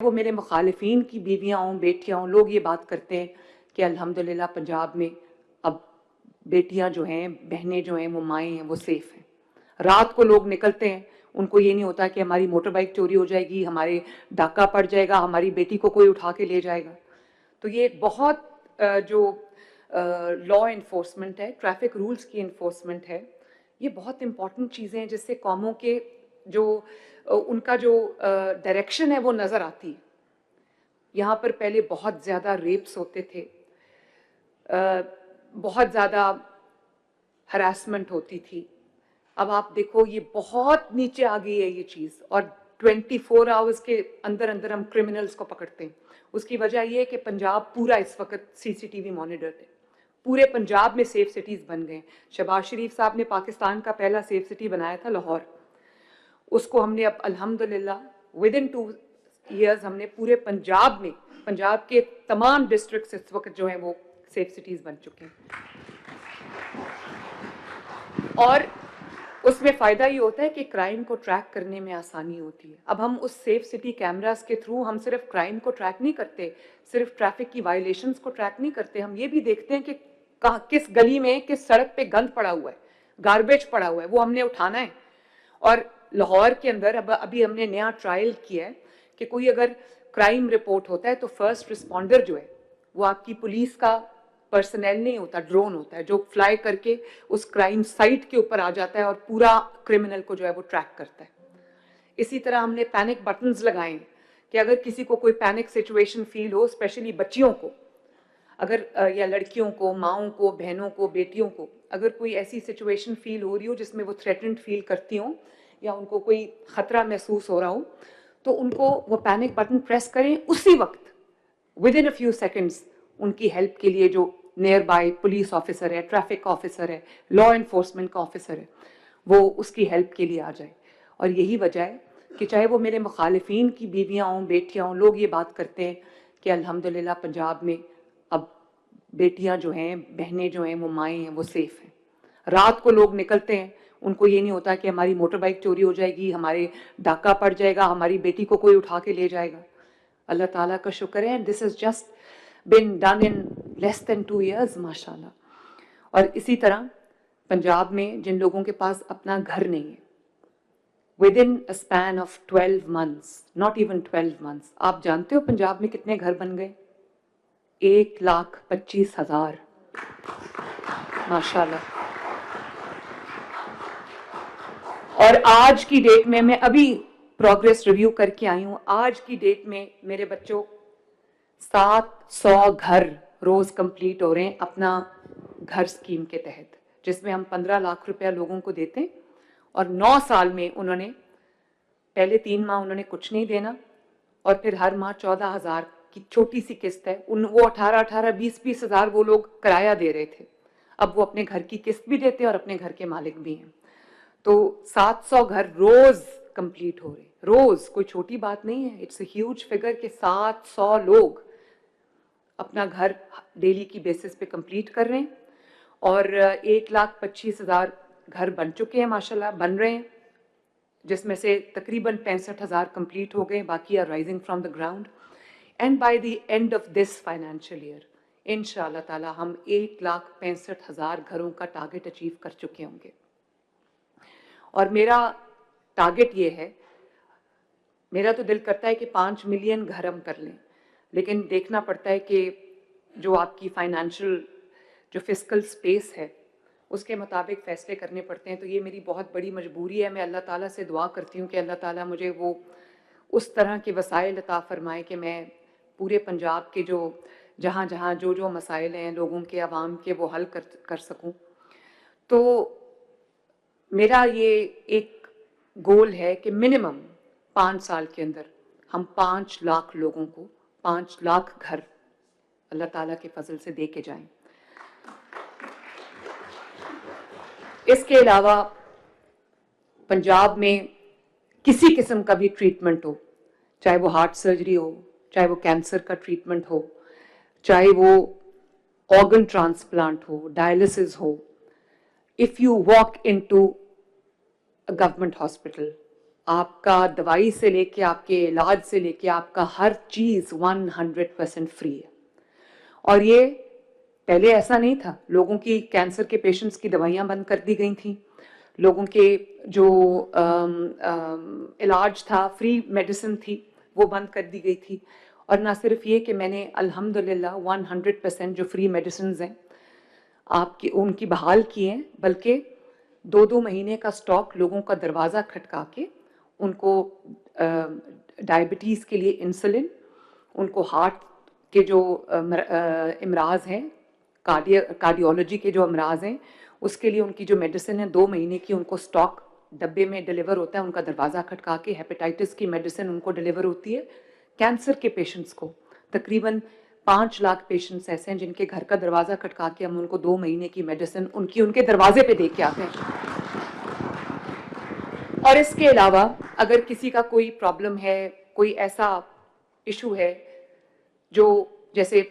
वो मेरे मुखालिफिन की बीवियाँ हों, बेटियाँ हों, लोग ये बात करते हैं कि अल्हम्दुलिल्लाह पंजाब में अब बेटियाँ जो हैं, बहनें जो हैं, वो माएँ हैं, वो सेफ़ हैं। रात को लोग निकलते हैं, उनको ये नहीं होता कि हमारी मोटर बाइक चोरी हो जाएगी, हमारे डाका पड़ जाएगा, हमारी बेटी को कोई उठा के ले जाएगा। तो ये बहुत जो लॉ इन्फोर्समेंट है, ट्रैफिक रूल्स की इन्फोर्समेंट है, ये बहुत इंपॉर्टेंट चीज़ें हैं जिससे कौमों के जो उनका जो डायरेक्शन है वो नज़र आती है। यहाँ पर पहले बहुत ज़्यादा रेप्स होते थे, बहुत ज़्यादा हरासमेंट होती थी। अब आप देखो ये बहुत नीचे आ गई है ये चीज़, और 24 आवर्स के अंदर अंदर हम क्रिमिनल्स को पकड़ते हैं। उसकी वजह ये है कि पंजाब पूरा इस वक्त सीसीटीवी मॉनिटर्ड है, पूरे पंजाब में सेफ सिटीज़ बन गए। शहबाज शरीफ साहब ने पाकिस्तान का पहला सेफ सिटी बनाया था लाहौर, उसको हमने अब अल्हम्दुलिल्लाह विद इन 2 ईयर्स हमने पूरे पंजाब में, पंजाब के तमाम डिस्ट्रिक्ट्स इस वक्त जो हैं वो सेफ सिटीज़ बन चुके हैं। और उसमें फ़ायदा ये होता है कि क्राइम को ट्रैक करने में आसानी होती है। अब हम उस सेफ सिटी कैमरास के थ्रू हम सिर्फ क्राइम को ट्रैक नहीं करते, सिर्फ ट्रैफिक की वायलेशंस को ट्रैक नहीं करते, हम ये भी देखते हैं कि किस गली में, किस सड़क पे गंद पड़ा हुआ है, गार्बेज पड़ा हुआ है, वो हमने उठाना है। और लाहौर के अंदर अब अभी हमने नया ट्रायल किया है कि कोई अगर क्राइम रिपोर्ट होता है तो फर्स्ट रिस्पॉन्डर जो है वो आपकी पुलिस का पर्सनल नहीं होता, ड्रोन होता है जो फ्लाई करके उस क्राइम साइट के ऊपर आ जाता है और पूरा क्रिमिनल को जो है वो ट्रैक करता है। इसी तरह हमने पैनिक बटन्स लगाए हैं कि अगर किसी को कोई पैनिक सिचुएशन फील हो, स्पेशली बच्चियों को, अगर या लड़कियों को, माओं को, बहनों को, बेटियों को, अगर कोई ऐसी सिचुएशन फील हो रही हो जिसमें वो थ्रेटेंड फील करती हों या उनको कोई खतरा महसूस हो रहा हो, तो उनको वो पैनिक बटन प्रेस करें, उसी वक्त with in a few seconds उनकी हेल्प के लिए जो नियर बाय पुलिस ऑफिसर है, ट्रैफिक ऑफिसर है, लॉ इन्फोर्समेंट का ऑफिसर है, वो उसकी हेल्प के लिए आ जाए। और यही वजह है कि चाहे वो मेरे मुखालिफिन की बीवियाँ हों, बेटियाँ हों, लोग ये बात करते हैं कि अल्हम्दुलिल्लाह पंजाब में अब बेटियाँ जो हैं, बहनें जो हैं, वो माएँ हैं, वो सेफ़ हैं। रात को लोग निकलते हैं, उनको ये नहीं होता कि हमारी मोटर बाइक चोरी हो जाएगी, हमारे डाका पड़ जाएगा, हमारी बेटी को कोई उठा के ले जाएगा। अल्लाह ताला का शुक्र है, this is just been done in less than 2 years माशाल्लाह। और इसी तरह पंजाब में जिन लोगों के पास अपना घर नहीं है, with in a span of 12 months, not even 12 months, आप जानते हो पंजाब में कितने घर बन गए? 1,25,000 माशाल्लाह। और आज की डेट में, मैं अभी प्रोग्रेस रिव्यू करके आई हूँ, आज की डेट में मेरे बच्चों 700 घर रोज कंप्लीट हो रहे हैं अपना घर स्कीम के तहत, जिसमें हम 15 लाख रुपया लोगों को देते हैं और 9 साल में उन्होंने पहले 3 माह उन्होंने कुछ नहीं देना और फिर हर माह 14,000 की छोटी सी किस्त है, वो 18-18, 20-20 हज़ार वो लोग किराया दे रहे थे, अब वो अपने घर की किस्त भी देते हैं और अपने घर के मालिक भी हैं। तो 700 घर रोज कंप्लीट हो रहे, रोज, कोई छोटी बात नहीं है, इट्स अ ह्यूज फिगर कि 700 लोग अपना घर डेली की बेसिस पे कंप्लीट कर रहे हैं। और 1,25,000 घर बन चुके हैं माशाल्लाह, बन रहे हैं, जिसमें से तकरीबन 65,000 कंप्लीट हो गए, बाकी are rising from the ground. And by the end of this financial year इंशाल्लाह ताला हम 1,65,000 घरों का टारगेट अचीव कर चुके होंगे। और मेरा टारगेट ये है, मेरा तो दिल करता है कि 5 मिलियन घर हम कर लें, लेकिन देखना पड़ता है कि जो आपकी फाइनेंशियल जो फिस्कल स्पेस है उसके मुताबिक फ़ैसले करने पड़ते हैं। तो ये मेरी बहुत बड़ी मजबूरी है। मैं अल्लाह ताला से दुआ करती हूँ कि अल्लाह ताला मुझे वो उस तरह के वसाइल अता फ़रमाए कि मैं पूरे पंजाब के जो जहाँ जहाँ जो जो मसाइल हैं लोगों के, आवाम के, वो हल कर सकूँ। तो मेरा ये एक गोल है कि मिनिमम 5 साल के अंदर हम 5 लाख लोगों को 5 लाख घर अल्लाह ताला के फजल से दे के जाएं। इसके अलावा पंजाब में किसी किस्म का भी ट्रीटमेंट हो, चाहे वो हार्ट सर्जरी हो, चाहे वो कैंसर का ट्रीटमेंट हो, चाहे वो ऑर्गन ट्रांसप्लांट हो, डायलिसिस हो, if you walk into a government hospital, आपका दवाई से लेके आपके इलाज से लेके आपका हर चीज़ 100% फ्री है। और ये पहले ऐसा नहीं था। लोगों की, कैंसर के पेशेंट्स की दवाइयाँ बंद कर दी गई थी, लोगों के जो इलाज था, फ्री मेडिसिन थी, वो बंद कर दी गई थी। और ना सिर्फ ये कि मैंने अल्हम्दुलिल्लाह 100% जो फ्री मेडिसिन हैं आपकी उनकी बहाल किए हैं, बल्कि 2-2 महीने का स्टॉक लोगों का दरवाज़ा खटका के उनको डायबिटीज़ के लिए इंसुलिन, उनको हार्ट के जो अमराज हैं, कार्डियोलॉजी के जो अमराज हैं, उसके लिए उनकी जो मेडिसिन है 2 महीने की उनको स्टॉक डब्बे में डिलीवर होता है, उनका दरवाज़ा खटका के। हेपेटाइटिस की मेडिसिन उनको डिलीवर होती है। कैंसर के पेशेंट्स को तकरीबन 5 लाख पेशेंट्स ऐसे हैं जिनके घर का दरवाज़ा खटका के हम उनको 2 महीने की मेडिसिन उनके दरवाजे पे दे के आते हैं। और इसके अलावा अगर किसी का कोई प्रॉब्लम है, कोई ऐसा इशू है जो जैसे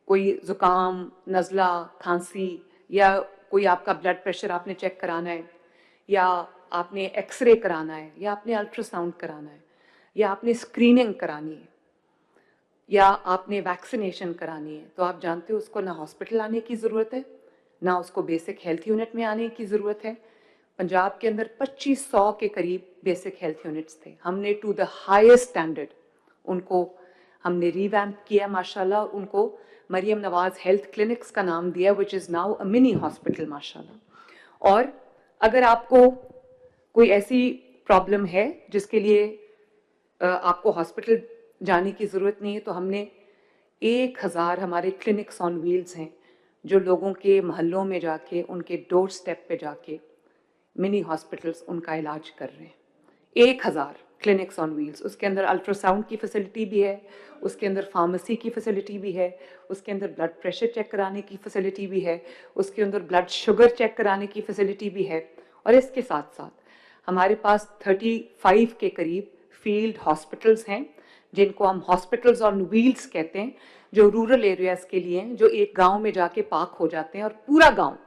कोई ज़ुकाम, नज़ला, खांसी, या कोई आपका ब्लड प्रेशर आपने चेक कराना है, या आपने एक्सरे कराना है, या आपने अल्ट्रासाउंड कराना है, या आपने स्क्रीनिंग करानी है, या आपने वैक्सीनेशन करानी है, तो आप जानते हो उसको ना हॉस्पिटल आने की ज़रूरत है, ना उसको बेसिक हेल्थ यूनिट में आने की ज़रूरत है। पंजाब के अंदर 2500 के करीब बेसिक हेल्थ यूनिट्स थे। हमने टू द हाईएस्ट स्टैंडर्ड उनको हमने रिवैम्प किया माशाल्लाह। उनको मरियम नवाज़ हेल्थ क्लिनिक्स का नाम दिया, which is now a mini hospital माशाल्लाह। और अगर आपको कोई ऐसी प्रॉब्लम है जिसके लिए आपको हॉस्पिटल जाने की ज़रूरत नहीं है, तो हमने 1000 हमारे क्लिनिक्स ऑन व्हील्स हैं जो लोगों के मोहल्लों में जाके, उनके डोर स्टेप पे जाके मिनी हॉस्पिटल्स उनका इलाज कर रहे हैं। 1000 क्लिनिक्स ऑन व्हील्स। उसके अंदर अल्ट्रासाउंड की फैसिलिटी भी है, उसके अंदर फार्मेसी की फैसिलिटी भी है, उसके अंदर ब्लड प्रेशर चेक कराने की फैसिलिटी भी है, उसके अंदर ब्लड शुगर चेक कराने की फैसिलिटी भी है। और इसके साथ साथ हमारे पास 35 के करीब फील्ड हॉस्पिटल्स हैं, जिनको हम हॉस्पिटल्स ऑन व्हील्स कहते हैं, जो रूरल एरियाज़ के लिए हैं, जो एक गांव में जाके पार्क हो जाते हैं। और पूरा गांव,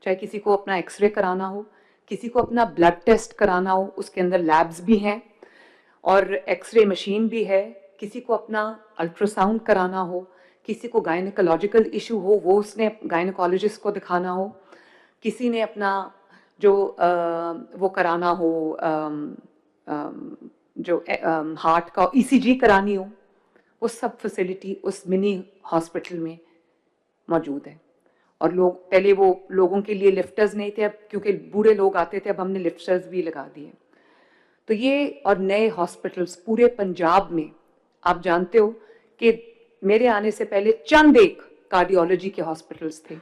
चाहे किसी को अपना एक्सरे कराना हो, किसी को अपना ब्लड टेस्ट कराना हो, उसके अंदर लैब्स भी हैं और एक्सरे मशीन भी है, किसी को अपना अल्ट्रासाउंड कराना हो, किसी को गायनेकोलॉजिकल इशू हो, वो उसने गायनेकोलॉजिस्ट को दिखाना हो, किसी ने अपना जो वो कराना हो, जो हार्ट का ईसीजी करानी हो, वो सब फैसिलिटी उस मिनी हॉस्पिटल में मौजूद है। और लोग पहले वो लोगों के लिए लिफ्टर्स नहीं थे, अब क्योंकि बूढ़े लोग आते थे, अब हमने लिफ्टर्स भी लगा दिए। तो ये और नए हॉस्पिटल्स पूरे पंजाब में, आप जानते हो कि मेरे आने से पहले चंद एक कार्डियोलॉजी के हॉस्पिटल्स थे।